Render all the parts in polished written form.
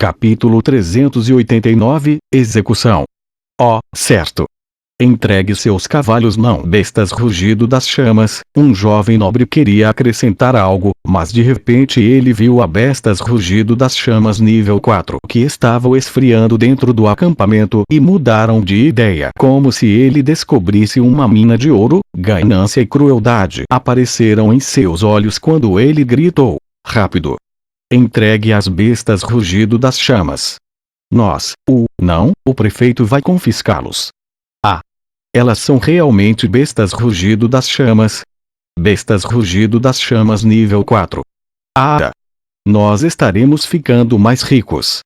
Capítulo 389, Execução. Ó, certo. Entregue seus cavalos não bestas. Rugido das chamas. Um jovem nobre queria acrescentar algo, mas de repente ele viu a bestas rugido das chamas nível 4 que estavam esfriando dentro do acampamento e mudaram de ideia, como se ele descobrisse uma mina de ouro. Ganância e crueldade apareceram em seus olhos quando ele gritou: rápido! Entregue as bestas rugido das chamas. O prefeito vai confiscá-los. Elas são realmente bestas rugido das chamas. Bestas rugido das chamas nível 4. Nós estaremos ficando mais ricos.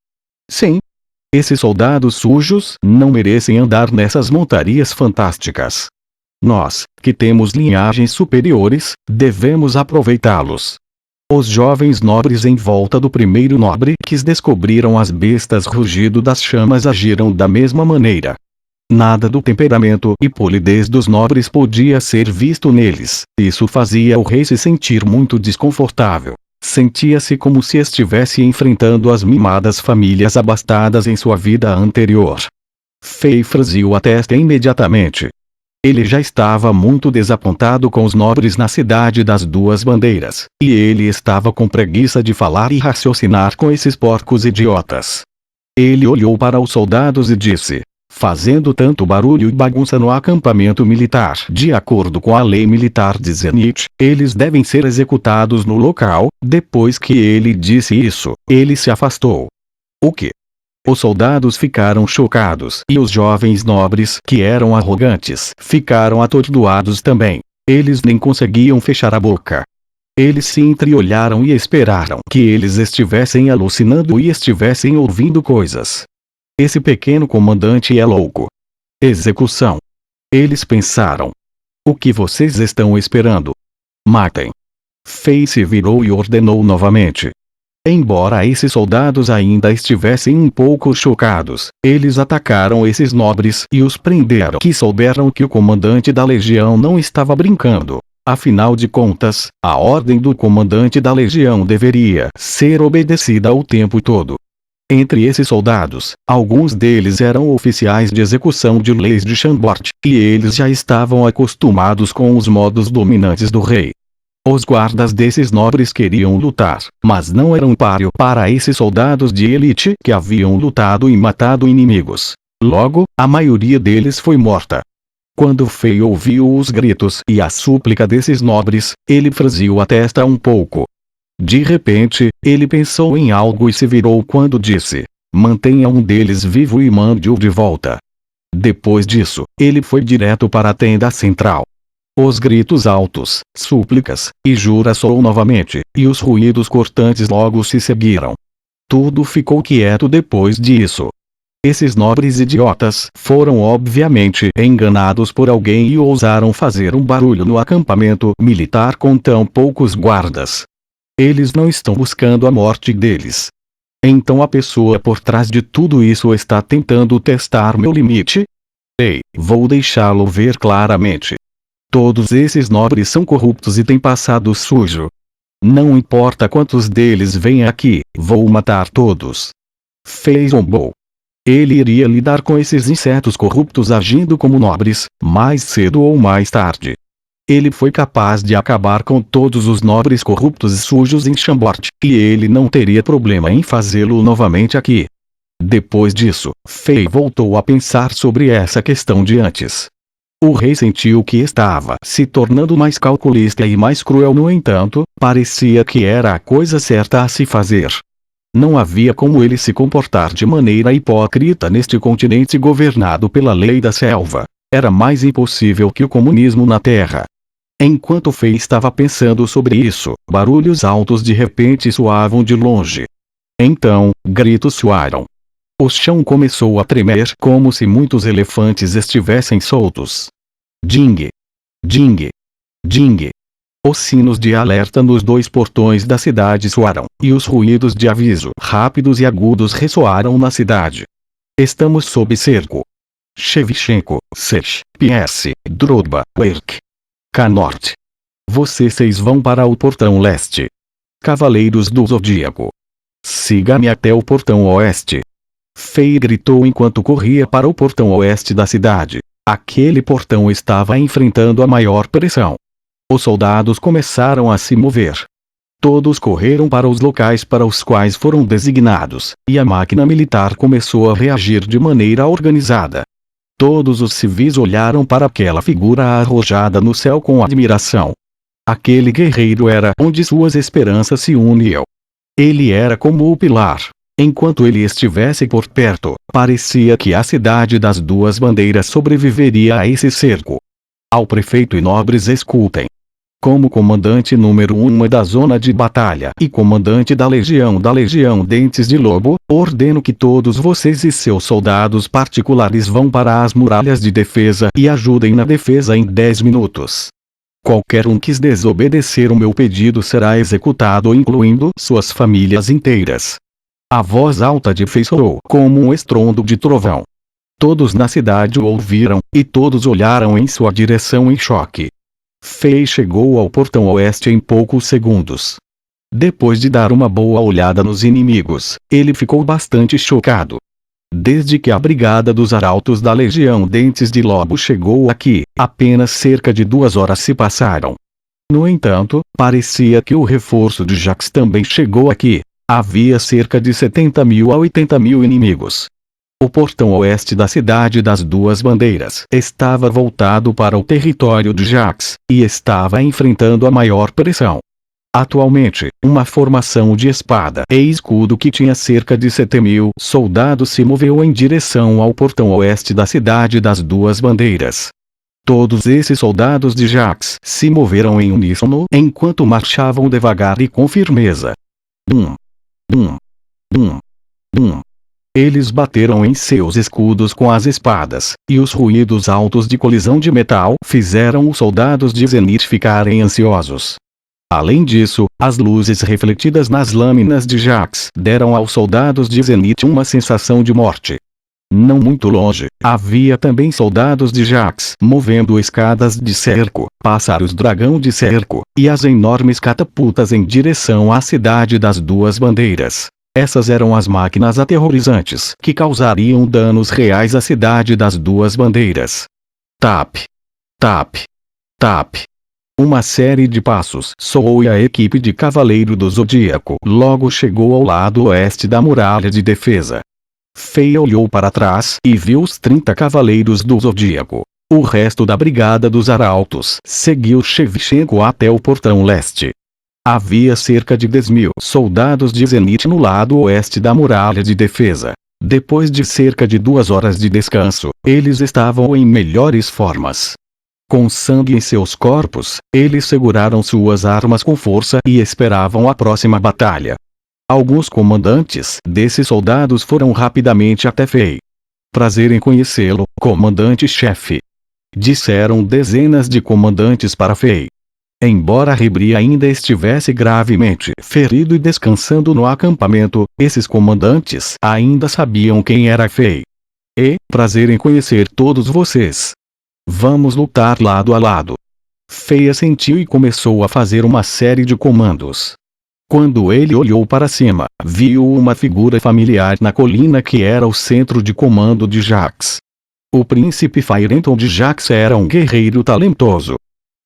Sim. Esses soldados sujos não merecem andar nessas montarias fantásticas. Nós, que temos linhagens superiores, devemos aproveitá-los. Os jovens nobres em volta do primeiro nobre que descobriram as bestas rugido das chamas agiram da mesma maneira. Nada do temperamento e polidez dos nobres podia ser visto neles. Isso fazia o rei se sentir muito desconfortável. Sentia-se como se estivesse enfrentando as mimadas famílias abastadas em sua vida anterior. Fei franziu a testa imediatamente. Ele já estava muito desapontado com os nobres na cidade das duas bandeiras, e ele estava com preguiça de falar e raciocinar com esses porcos idiotas. Ele olhou para os soldados e disse: fazendo tanto barulho e bagunça no acampamento militar. De acordo com a lei militar de Zenith, eles devem ser executados no local. Depois que ele disse isso, ele se afastou. O quê? Os soldados ficaram chocados e os jovens nobres, que eram arrogantes, ficaram atordoados também. Eles nem conseguiam fechar a boca. Eles se entreolharam e esperaram que eles estivessem alucinando e estivessem ouvindo coisas. Esse pequeno comandante é louco. Execução. Eles pensaram. O que vocês estão esperando? Matem. Fei se virou e ordenou novamente. Embora esses soldados ainda estivessem um pouco chocados, eles atacaram esses nobres e os prenderam. Que souberam que o comandante da legião não estava brincando. Afinal de contas, a ordem do comandante da legião deveria ser obedecida o tempo todo. Entre esses soldados, alguns deles eram oficiais de execução de leis de Chambord, e eles já estavam acostumados com os modos dominantes do rei. Os guardas desses nobres queriam lutar, mas não eram páreo para esses soldados de elite que haviam lutado e matado inimigos. Logo, a maioria deles foi morta. Quando Fei ouviu os gritos e a súplica desses nobres, ele franziu a testa um pouco. De repente, ele pensou em algo e se virou quando disse: mantenha um deles vivo e mande-o de volta. Depois disso, ele foi direto para a tenda central. Os gritos altos, súplicas, e juras soou novamente, e os ruídos cortantes logo se seguiram. Tudo ficou quieto depois disso. Esses nobres idiotas foram obviamente enganados por alguém e ousaram fazer um barulho no acampamento militar com tão poucos guardas. Eles não estão buscando a morte deles. Então a pessoa por trás de tudo isso está tentando testar meu limite? Ei, vou deixá-lo ver claramente. Todos esses nobres são corruptos e têm passado sujo. Não importa quantos deles vêm aqui, vou matar todos. Fei zombou. Ele iria lidar com esses insetos corruptos agindo como nobres, mais cedo ou mais tarde. Ele foi capaz de acabar com todos os nobres corruptos e sujos em Chambord, e ele não teria problema em fazê-lo novamente aqui. Depois disso, Fei voltou a pensar sobre essa questão de antes. O rei sentiu que estava se tornando mais calculista e mais cruel. No entanto, parecia que era a coisa certa a se fazer. Não havia como ele se comportar de maneira hipócrita neste continente governado pela lei da selva. Era mais impossível que o comunismo na Terra. Enquanto Fei estava pensando sobre isso, barulhos altos de repente soavam de longe. Então, gritos soaram. O chão começou a tremer como se muitos elefantes estivessem soltos. Ding! Ding! Ding! Os sinos de alerta nos dois portões da cidade soaram, e os ruídos de aviso rápidos e agudos ressoaram na cidade. Estamos sob cerco. Shevchenko, Sech, PS, Drogba, Werk. K-Norte. Vocês 6 vão para o portão leste. Cavaleiros do Zodíaco. Siga-me até o portão oeste. Fei gritou enquanto corria para o portão oeste da cidade. Aquele portão estava enfrentando a maior pressão. Os soldados começaram a se mover. Todos correram para os locais para os quais foram designados, e a máquina militar começou a reagir de maneira organizada. Todos os civis olharam para aquela figura arrojada no céu com admiração. Aquele guerreiro era onde suas esperanças se uniam. Ele era como o pilar. Enquanto ele estivesse por perto, parecia que a cidade das duas bandeiras sobreviveria a esse cerco. Ao prefeito e nobres escutem. Como comandante número 1 da zona de batalha e comandante da Legião Dentes de Lobo, ordeno que todos vocês e seus soldados particulares vão para as muralhas de defesa e ajudem na defesa em 10 minutos. Qualquer um que desobedecer o meu pedido será executado, incluindo suas famílias inteiras. A voz alta de Fei soou como um estrondo de trovão. Todos na cidade o ouviram, e todos olharam em sua direção em choque. Fei chegou ao portão oeste em poucos segundos. Depois de dar uma boa olhada nos inimigos, ele ficou bastante chocado. Desde que a brigada dos arautos da Legião Dentes de Lobo chegou aqui, apenas cerca de 2 horas se passaram. No entanto, parecia que o reforço de Jax também chegou aqui. Havia cerca de 70.000 a 80.000 inimigos. O portão oeste da cidade das duas bandeiras estava voltado para o território de Jax, e estava enfrentando a maior pressão. Atualmente, uma formação de espada e escudo que tinha cerca de 7.000 soldados se moveu em direção ao portão oeste da cidade das duas bandeiras. Todos esses soldados de Jax se moveram em uníssono enquanto marchavam devagar e com firmeza. Bum! Bum! Bum! Bum! Eles bateram em seus escudos com as espadas, e os ruídos altos de colisão de metal fizeram os soldados de Zenith ficarem ansiosos. Além disso, as luzes refletidas nas lâminas de Jax deram aos soldados de Zenith uma sensação de morte. Não muito longe, havia também soldados de Jax movendo escadas de cerco, pássaros dragão de cerco, e as enormes catapultas em direção à cidade das duas bandeiras. Essas eram as máquinas aterrorizantes que causariam danos reais à cidade das duas bandeiras. Tap! Tap! Tap! Uma série de passos soou e a equipe de Cavaleiro do Zodíaco logo chegou ao lado oeste da muralha de defesa. Fei olhou para trás e viu os 30 Cavaleiros do Zodíaco. O resto da brigada dos arautos seguiu Shevchenko até o portão leste. Havia cerca de 10.000 soldados de Zenith no lado oeste da muralha de defesa. Depois de cerca de 2 horas de descanso, eles estavam em melhores formas. Com sangue em seus corpos, eles seguraram suas armas com força e esperavam a próxima batalha. Alguns comandantes desses soldados foram rapidamente até Fei. Prazer em conhecê-lo, comandante-chefe. Disseram dezenas de comandantes para Fei. Embora Ribri ainda estivesse gravemente ferido e descansando no acampamento, esses comandantes ainda sabiam quem era Fei. Prazer em conhecer todos vocês. Vamos lutar lado a lado. Fei assentiu e começou a fazer uma série de comandos. Quando ele olhou para cima, viu uma figura familiar na colina que era o centro de comando de Jax. O príncipe Firenton de Jax era um guerreiro talentoso.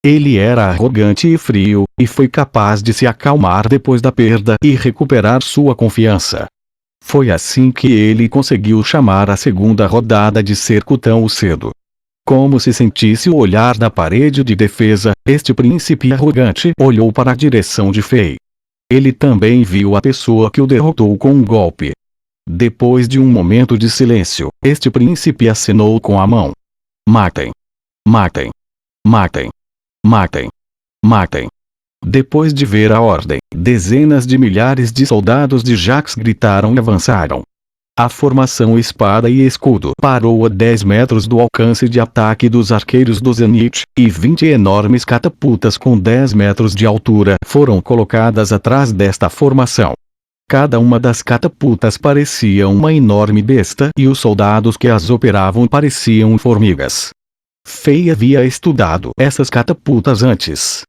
Ele era arrogante e frio, e foi capaz de se acalmar depois da perda e recuperar sua confiança. Foi assim que ele conseguiu chamar a segunda rodada de cerco tão cedo. Como se sentisse o olhar da parede de defesa, este príncipe arrogante olhou para a direção de Fei. Ele também viu a pessoa que o derrotou com um golpe. Depois de um momento de silêncio, este príncipe acenou com a mão. Matem! Matem! Matem! Matem! Matem! Depois de ver a ordem, dezenas de milhares de soldados de Jax gritaram e avançaram. A formação espada e escudo parou a 10 metros do alcance de ataque dos arqueiros do Zenith, e 20 enormes catapultas com 10 metros de altura foram colocadas atrás desta formação. Cada uma das catapultas parecia uma enorme besta e os soldados que as operavam pareciam formigas. Fei havia estudado essas catapultas antes.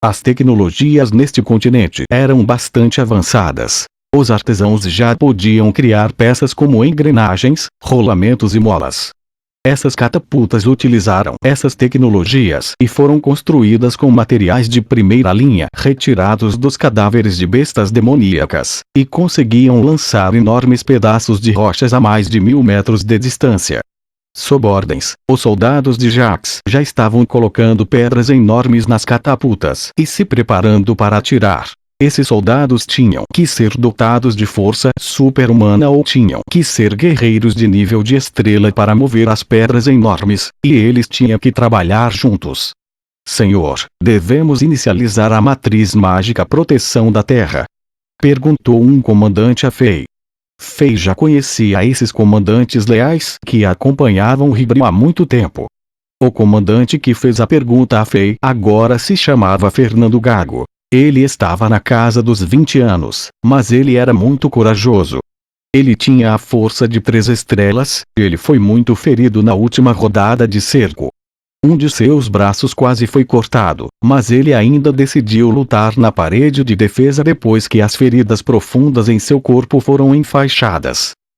As tecnologias neste continente eram bastante avançadas. Os artesãos já podiam criar peças como engrenagens, rolamentos e molas. Essas catapultas utilizaram essas tecnologias e foram construídas com materiais de primeira linha retirados dos cadáveres de bestas demoníacas, e conseguiam lançar enormes pedaços de rochas a mais de 1000 metros de distância. Sob ordens, os soldados de Jax já estavam colocando pedras enormes nas catapultas e se preparando para atirar. Esses soldados tinham que ser dotados de força super-humana ou tinham que ser guerreiros de nível de estrela para mover as pedras enormes, e eles tinham que trabalhar juntos. Senhor, devemos inicializar a matriz mágica proteção da Terra? Perguntou um comandante a Fei. Fei já conhecia esses comandantes leais que acompanhavam Hibrio há muito tempo. O comandante que fez a pergunta a Fei agora se chamava Fernando Gago. Ele estava na casa dos 20 anos, mas ele era muito corajoso. Ele tinha a força de 3 estrelas, ele foi muito ferido na última rodada de cerco. Um de seus braços quase foi cortado, mas ele ainda decidiu lutar na parede de defesa depois que as feridas profundas em seu corpo foram enfaixadas.